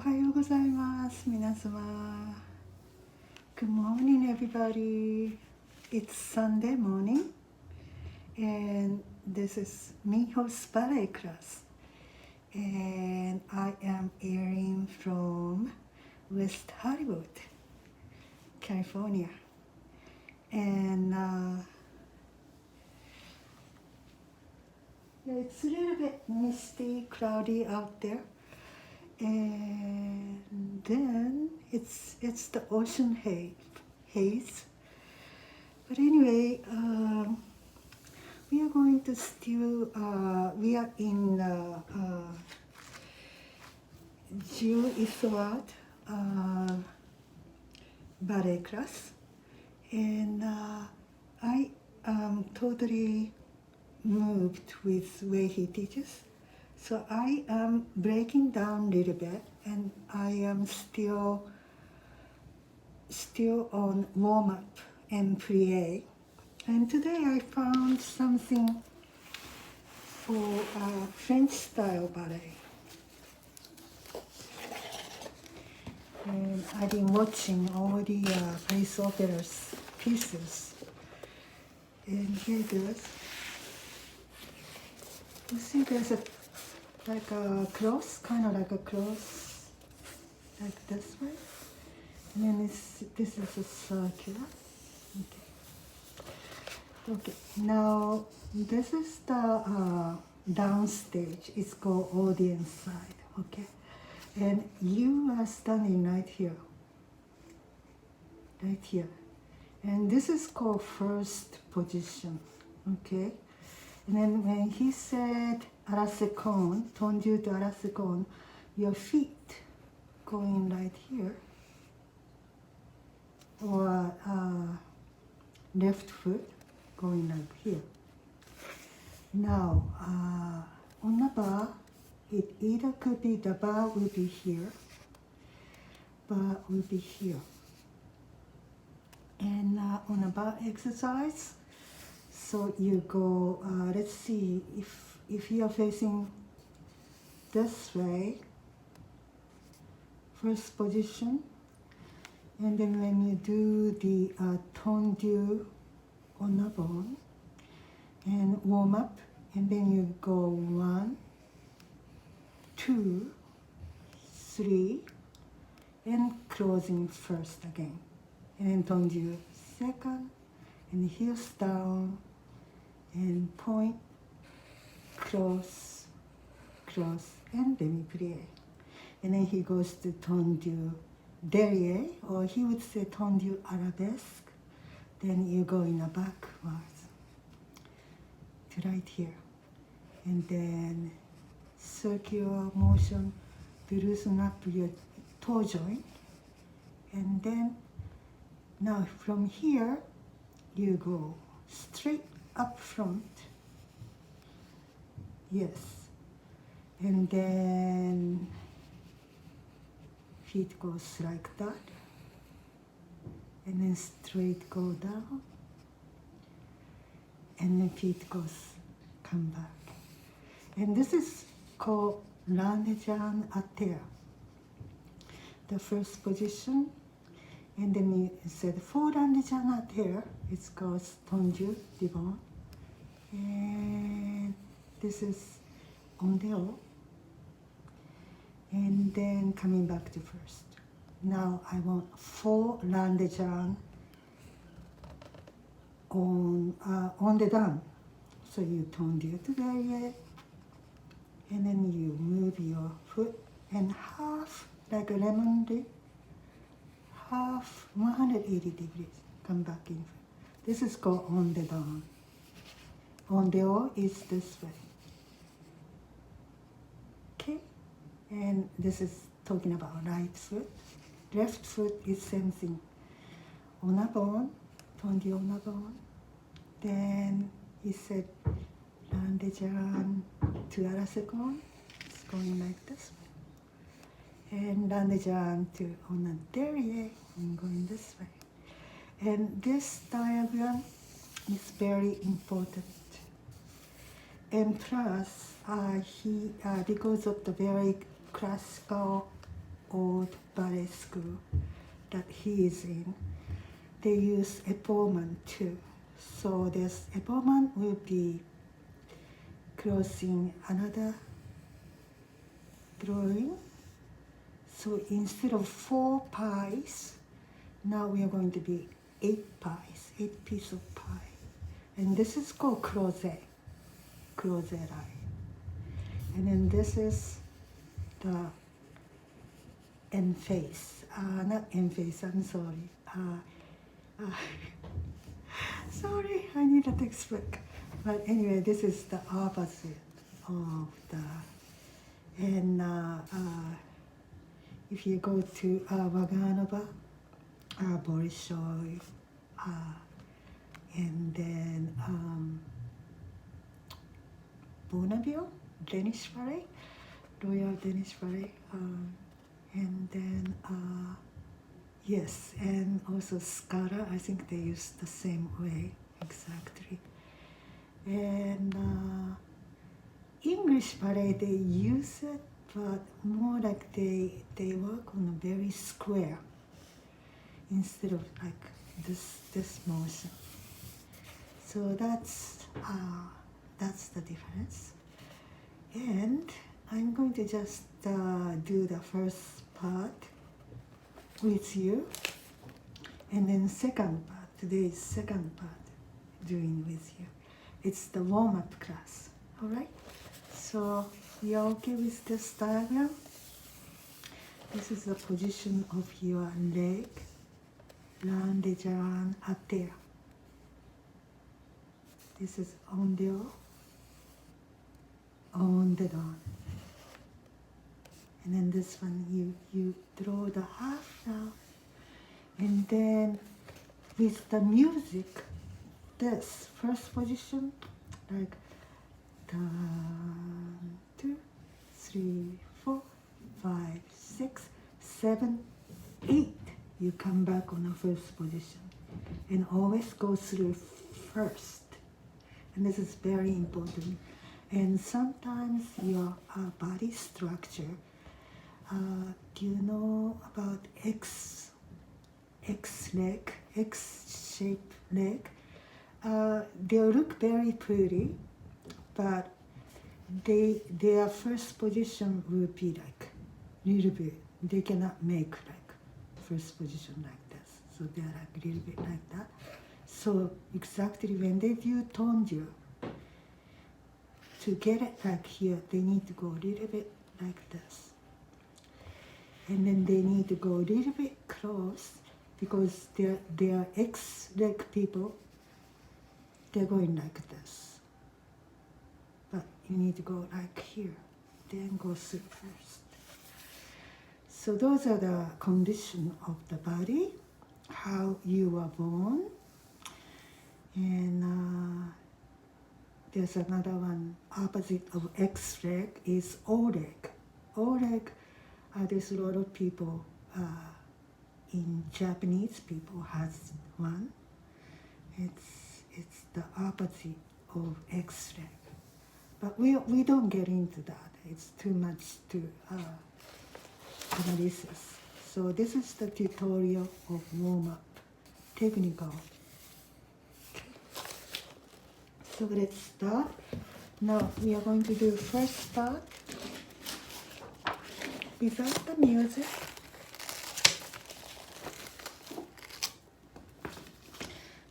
おはようございます。皆様。Good morning, everybody. It's Sunday morning, and this is Miho's ballet class. And I am airing from West Hollywood, California. And it's a little bit misty, cloudy out there. And then it's the ocean haze. But anyway, we are going to still, we are in Gill Isoart ballet class. And I am totally moved with the way he teaches. So I am breaking down a little bit, and I am still on warm-up and plie. And today I found something for French-style ballet. And I've been watching all the Paris Opera's pieces. And here it goes. You see there's like a cross, kind of like a cross, like this way. And then this is a circular. Okay, now this is the downstage. It's called audience side, okay? And you are standing right here. And this is called first position, okay? And then when he said à la seconde, tendu to à la seconde, your feet going right here, or left foot going like here. Now, on the bar, it either could be the bar will be here, bar will be here. And on a bar exercise, so you go, let's see, if you are facing this way, first position, and then when you do the tendu on the bone, and warm up, and then you go 1, 2, 3, and closing first again, and then tendu second, and heels down, and point, cross, and demi-plie. And then he goes to tendu derrière, or he would say tendu arabesque. Then you go in a backwards to right here. And then circular motion to loosen up your toe joint. And then now from here, you go straight up front. Yes. And then feet goes like that. And then straight go down. And then feet goes, come back. And this is called l'andejane à terre. The first position. And then you said for l'andejane à terre, it's called tendu devant. And this is on the haut. And then coming back to first. Now I want 4 l'andejane on the down. So you tendu to derrière, and then you move your foot and half, like a lemon dip, half 180 degrees, come back in. This is called on the down. On the haut is this way. Okay, and this is talking about right foot. Left foot is same thing. On a bone, tendu on a bone. Then he said, l'andejane to à la seconde. It's going like this way. And l'andejane to on a derrière and going this way. And this diagram is very important. And plus, he because of the very classical old ballet school that he is in, they use epaulement too. So this epaulement will be crossing another drawing. So instead of 4 pies, now we are going to be 8 pies, 8 pieces of pie. And this is called crozet eye. And then this is the end face. Not end face, I'm sorry. Sorry, I need a textbook. But anyway, this is the opposite of the, and if you go to Vaganova, Bolshoi, and then Bonneville, Danish Ballet, Royal Danish Ballet, and then yes, and also Scala, I think they use the same way, exactly. And English ballet, they use it, but more like they work on a very square instead of like this motion. So that's the difference. And I'm going to just do the first part with you, and then second part, today's second part, doing with you. It's the warm-up class, all right? So you're okay with this diagram? This is the position of your leg, l'un des jambes à terre. This is on the down. And then this one, you draw the half now. And then with the music, this first position, like 1, 2, 3, 4, 5, 6, 7, 8. You come back on the first position and always go through first. And this is very important. And sometimes your body structure, do you know about X leg, X-shaped leg? They look very pretty, but their first position will be like little bit. They cannot make like first position like this. So they're like a little bit like that. So exactly when they do tondu, to get it like here, they need to go a little bit like this. And then they need to go a little bit close because they're X-leg people. They're going like this. But you need to go like here, then go through first. So those are the conditions of the body, how you were born. And there's another one, opposite of X-leg is O-leg. O-leg, there's a lot of people, in Japanese people has one. It's the opposite of X-leg. But we don't get into that. It's too much to analysis. So this is the tutorial of warm-up, technical. So let's start. Now we are going to do first part without the music.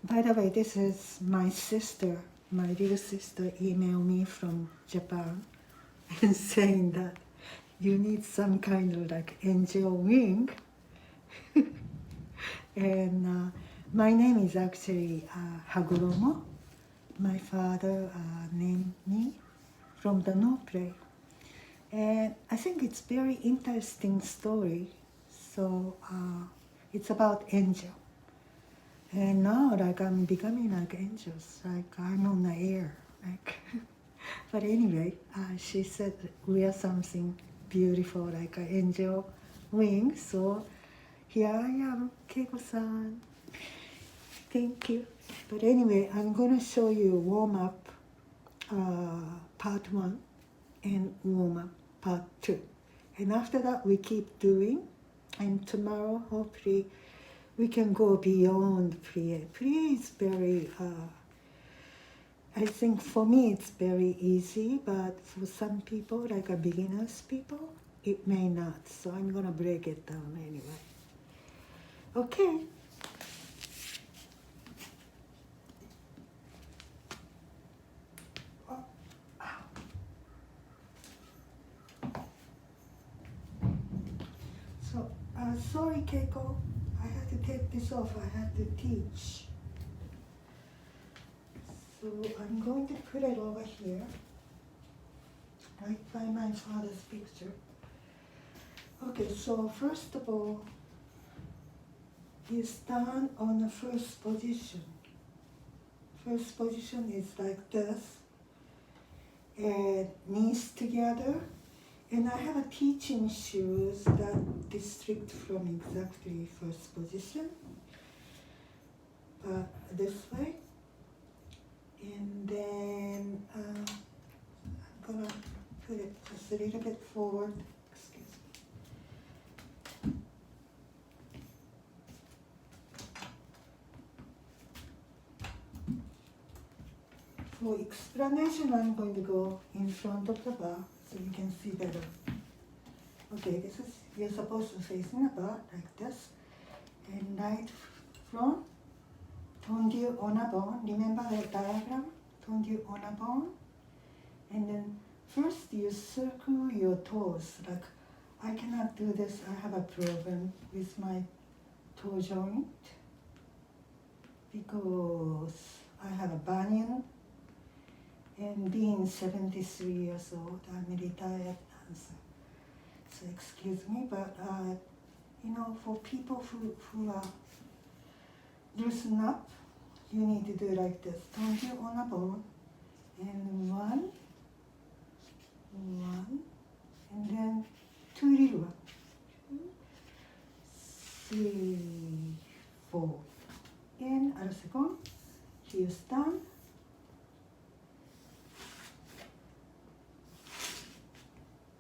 By the way, this is my sister, my little sister emailed me from Japan and saying that you need some kind of like angel wing. And my name is actually Hagoromo. My father named me from the no play. And I think it's very interesting story. So it's about angel. And now, like, I'm becoming like angels, like I'm on the air, like. But anyway, she said wear something beautiful, like an angel wing. So here I am, Keiko-san. Thank you. But anyway, I'm gonna show you warm up part 1 and warm up part 2. And after that, we keep doing. And tomorrow, hopefully, we can go beyond plie. Plie is very, I think for me it's very easy, but for some people, like a beginners people, it may not. So I'm gonna break it down anyway. Okay. So, sorry Keiko, I had to take this off, I had to teach. So I'm going to put it over here, right by my father's picture. Okay, so first of all, you stand on the first position. First position is like this, and knees together. And I have a teaching shoes that district from exactly first position, but this way. And then I'm gonna put it just a little bit forward. Excuse me. For explanation, I'm going to go in front of the bar so you can see better. Okay, this is, you're supposed to face in the bar like this. And right front, tendu on a bone. Remember the diagram? Tendu on a bone. And then first you circle your toes. Like, I cannot do this. I have a problem with my toe joint because I have a bunion. And being 73 years old, I'm retired now, so excuse me, but you know, for people who are loosen up, you need to do like this. Tendu on a bone, and one, and then two little one. 2, 3, 4. And a second, here stand.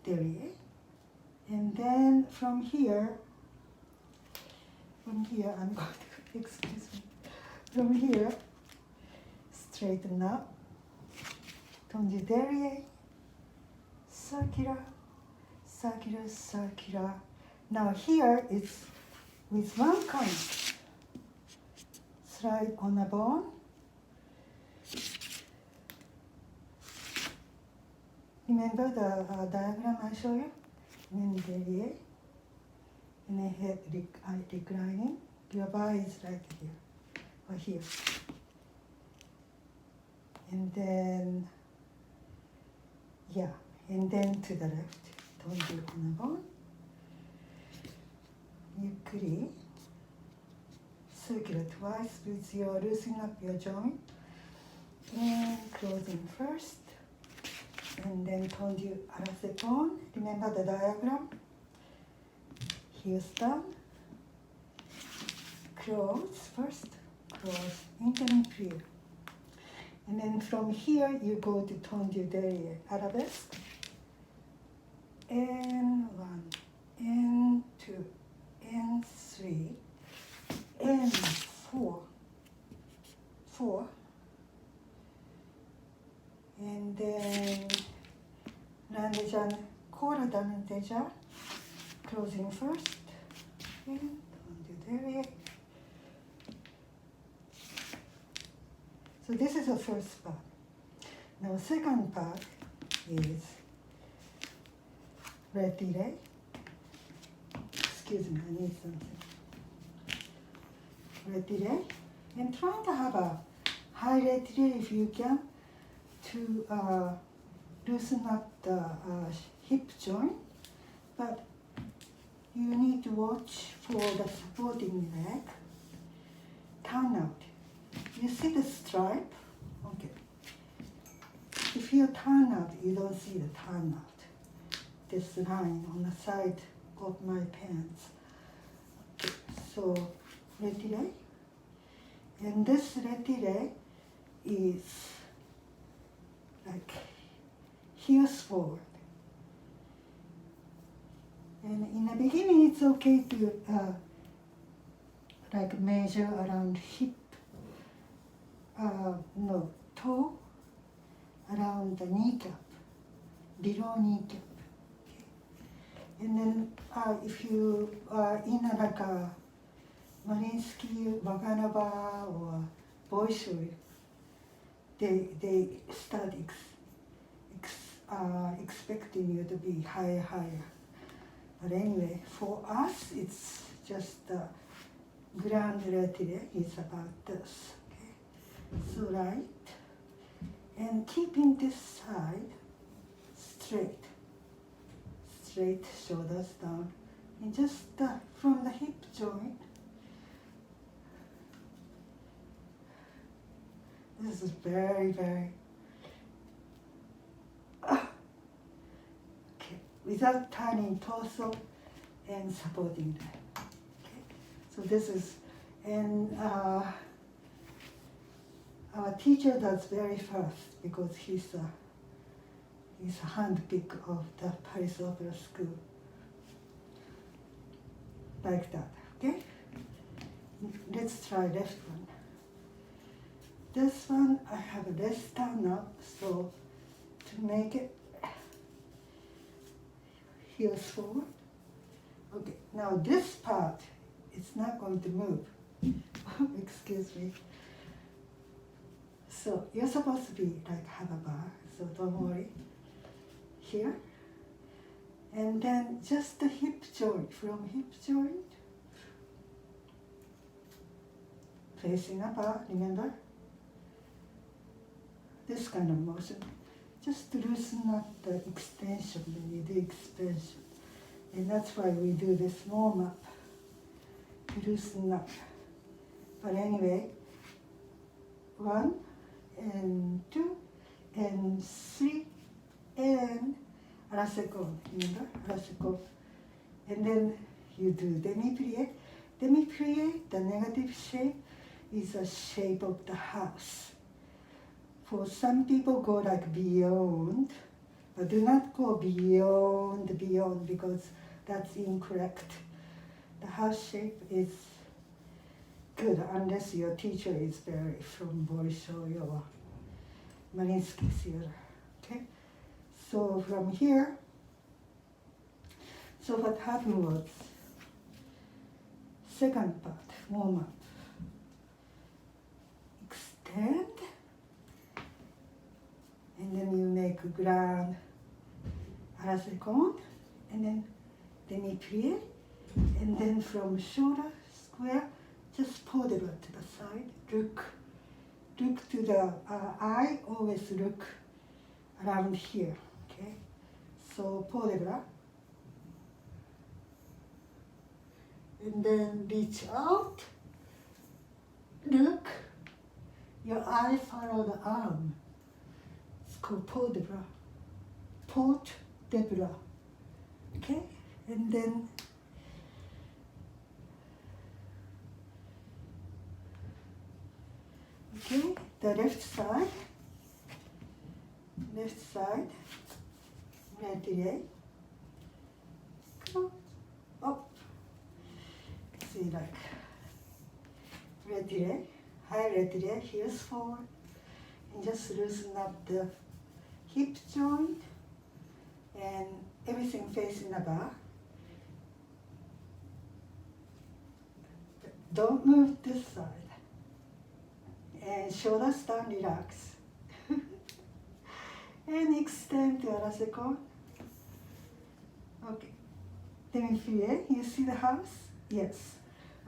Derriere. And then from here, I'm going to, excuse me, from here, straighten up, tendu derriere, circular, circular, circular. Now here it's with one count, slide on a bone, remember the diagram I showed you? And then derriere, and then head reclining. Your body is right here, or here. And then, yeah, and then to the left. Tendu on a bone. ゆっくり circular twice with your loosening up your joint. And closing first. And then tendu arase bone. Remember the diagram? Here stand. Close first. Close. Intermediate. And then from here you go to tendu derriere arabesque. And 1, and 2, and 3, and 4. And then Nandejan, Kora Danandeja, closing first, and tendu derriere. So this is the first part. Now second part is retire. Excuse me, I need something. Retire. And try to have a high retire if you can to loosen up the hip joint. But you need to watch for the supporting leg. Turn out. You see the stripe? Okay. If you turn out, you don't see the turn out. This line on the side of my pants. Okay. So, retire. And this retire is like heels forward. And in the beginning, it's okay to like measure around hip, no, toe, around the kneecap, below kneecap. Okay. And then if you are in like a Marinsky, Vaganova, or Bolshoi, they start expecting you to be higher. But anyway, for us, it's just grand retire is about this. Okay? So right, and keeping this side straight, shoulders down, and just from the hip joint. This is very, very okay, without turning torso and supporting that. Okay, so this is, and our teacher does very fast because he's a handpick of the Paris Opera School. Like that, okay? Let's try left one. This one, I have less stand up, so to make it heels forward. Okay, now this part, it's not going to move. Excuse me. So you're supposed to be like have a bar, so don't worry. Here. And then just the hip joint, from hip joint, facing a bar, remember? This kind of motion, just to loosen up the extension when you do expansion. And that's why we do this warm up, to loosen up. But anyway, 1 and 2 and 3 and Araseko, remember? Araseko. And then you do demi-plie. Demi-plie, the negative shape, is a shape of the house. For some people go like beyond, but do not go beyond because that's incorrect. The house shape is good unless your teacher is very from Bolshoi or Marinsky theater. Okay? So from here, so what happened was, second part, warm up. Extend, and then you make a grand arasecon, and then demi-plie, and then from shoulder square, just pull the butt to the side, look to the eye, always look around here, okay? So pull the bra, and then reach out, look, your eye follow the arm. It's called port de bras. Port de bras. Okay? And then okay, the left side, retire. Up. See, like retire, high retire, heels forward, and just loosen up the hip joint and everything facing the bar. Don't move this side. And shoulders down, relax. And extend to Araseko. Okay. Demi-plie, you see the house? Yes.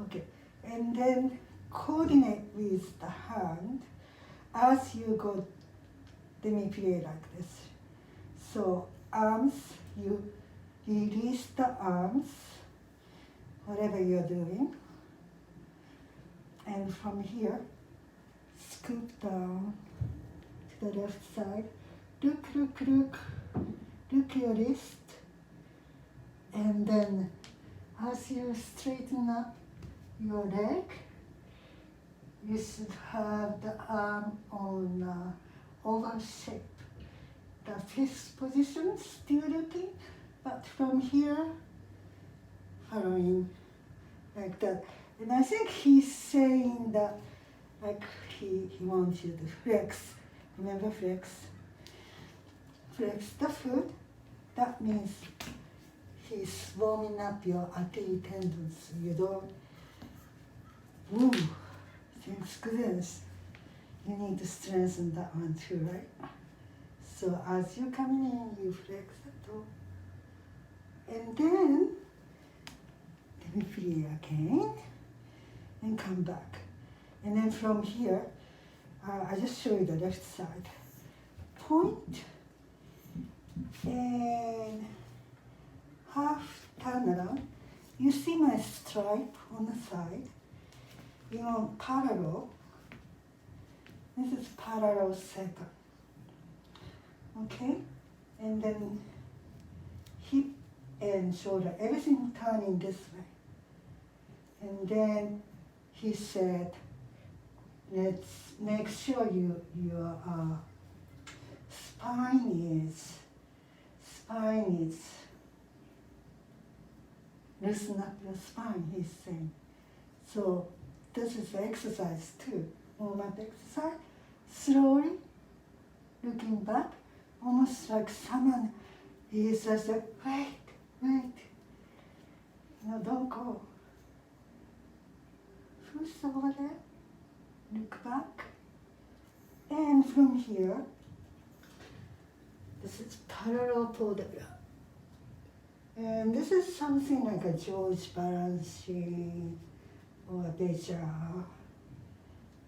Okay. And then coordinate with the hand as you go demi-plie like this. So arms, you release the arms, whatever you're doing. And from here, scoop down to the left side. Look your wrist. And then as you straighten up your leg, you should have the arm on oval shape. The fifth position, still looking, but from here, Halloween, like that. And I think he's saying that, like he wants you to flex. Remember flex? Flex the foot. That means he's warming up your Achilles tendons. You don't, ooh, thanks goodness. You need to strengthen that one too, right? So as you come in, you flex the toe. And then, let me plie again, and come back. And then from here, I just show you the left side. Point, and half turn around. You see my stripe on the side? You know, parallel. This is parallel second. Okay? And then hip and shoulder, everything turning this way. And then he said, let's make sure your spine is loosen up your spine, he's saying. So this is the exercise too. Warm-up exercise. Slowly looking back, almost like someone is just like, wait. No, don't go. First over there, look back. And from here, this is parallel photograph. And this is something like a George Balanchine or a Béjar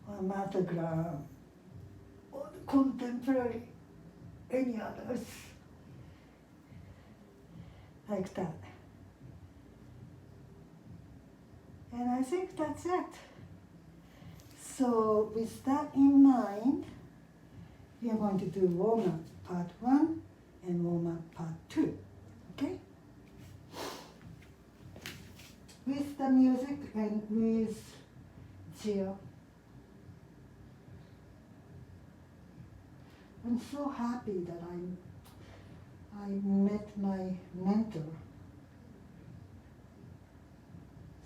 or a Martha Graham or the contemporary, any others like that. And I think that's it. So with that in mind, we are going to do warm-up part 1 and warm-up part 2, okay? With the music and with Gill. I'm so happy that I met my mentor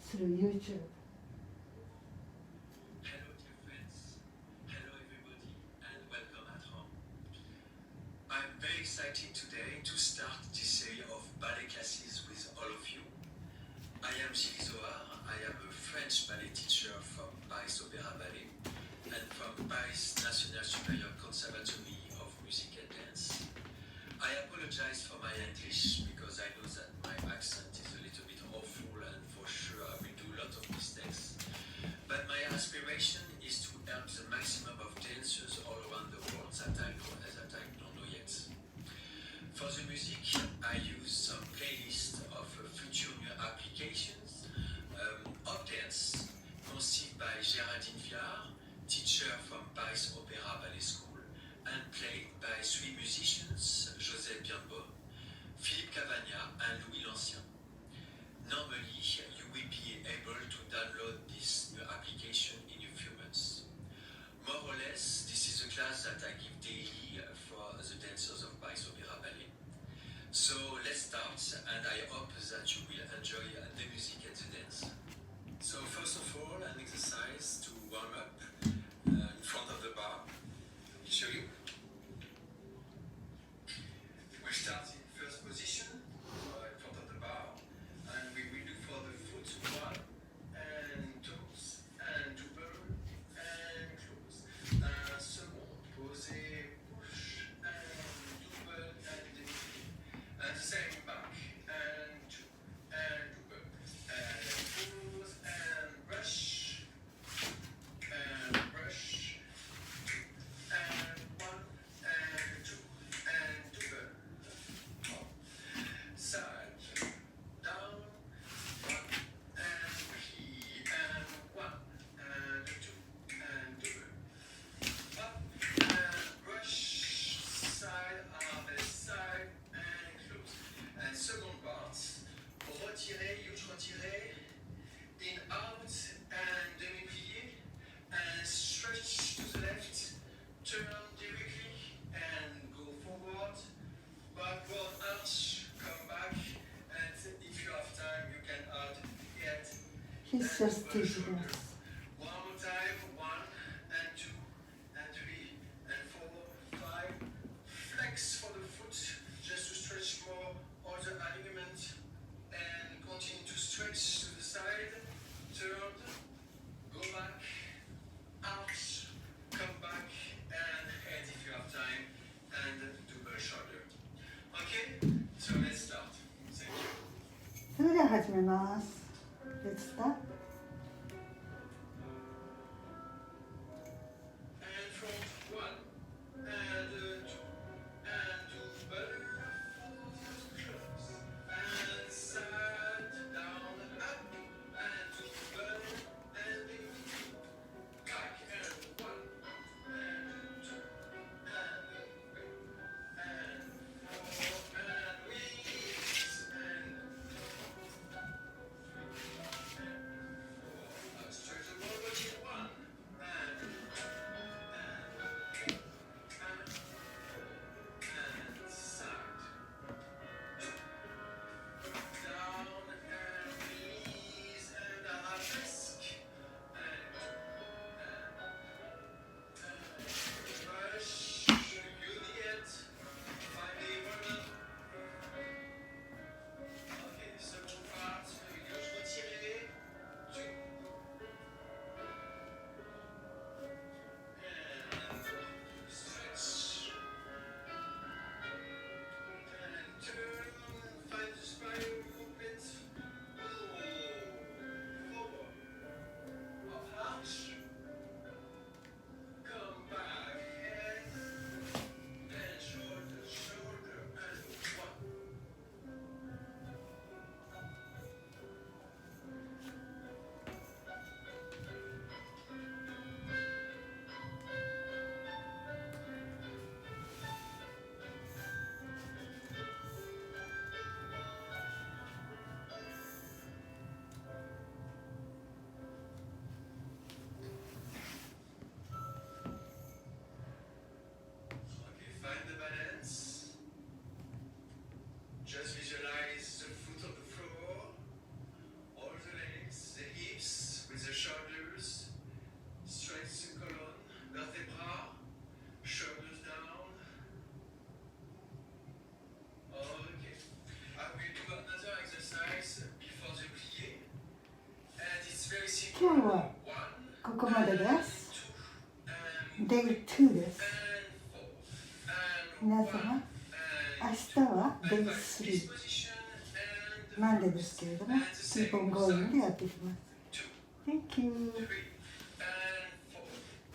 through YouTube. Hello dear friends, hello everybody, and welcome at home. I'm very excited today to start this series of ballet classes with all of you. I am Gill Isoart. I am a French ballet teacher from Paris Opéra Ballet and from Paris National Superior Conservatory of Music and Dance. I apologize for my English because I know that my accent is a little bit awful and for sure I will do a lot of mistakes. But my aspiration is to help the maximum of dancers all around the world that I know and that I don't know yet. For the music, I use some playlists of future new applications of dance conceived by Géraldine Viard, teacher from Paris Opéra Ballet School, and played by 3 musicians, Joseph Bianbon, Philippe Cavagna, and Louis Lancien. Normally, you will be able to download this new application in a few months. More or less, this is a class that I give daily for the dancers of Paris Opéra Ballet. So let's start, and I hope that you will enjoy the music and the dance. So first of all, an exercise to warm up in front of the bar. I'll show you. We start in first position in front of the bar, and we will do for the foot 1 and toes and double and close. Second, posé, push and double and demi-plie. And the same back and 2 and double and pose and brush ついてきます。 One more time. 1 and 2 and 3 and 4, 5. Flex for the foot just to stretch more all the alignment and continue to stretch to the side. Turn, go back, arch, come back and head if you have time and do a shoulder. Okay, so let's start. Thank you. それでは始めます。Let's start. And front 1 and 2 and 2 better close and side down up and 2 better and back and 1 and 2 and 4 and wings and 3 and 4. Stretch the whole body 1 and 2 and side. Down and release and arabesque and rush. You need it. Finally, one. Okay, second part. Gauche retirée. Two. And stretch. And turn. Find the spine movement. Forward. Up arch. Come back. Head. And shoulder, shoulder. And 1. Okay, find the balance. Just visualize the foot on the floor, all the legs, the hips with the shoulders. Stretch the column, vertebra, shoulders down. Okay. I will do another exercise before the plie. And it's very simple. 今日は 1ここまでです。 and Day 2です。 and 4 and 皆様、明日は Day 3。マンデーですけれども、Keep on going でやっていきます。Thank you. 3 and 4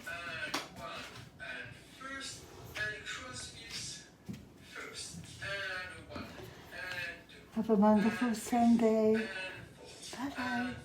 and 1 and first and cross knees first and 1 and 2 Have a wonderful Sunday. and 4 Bye bye. and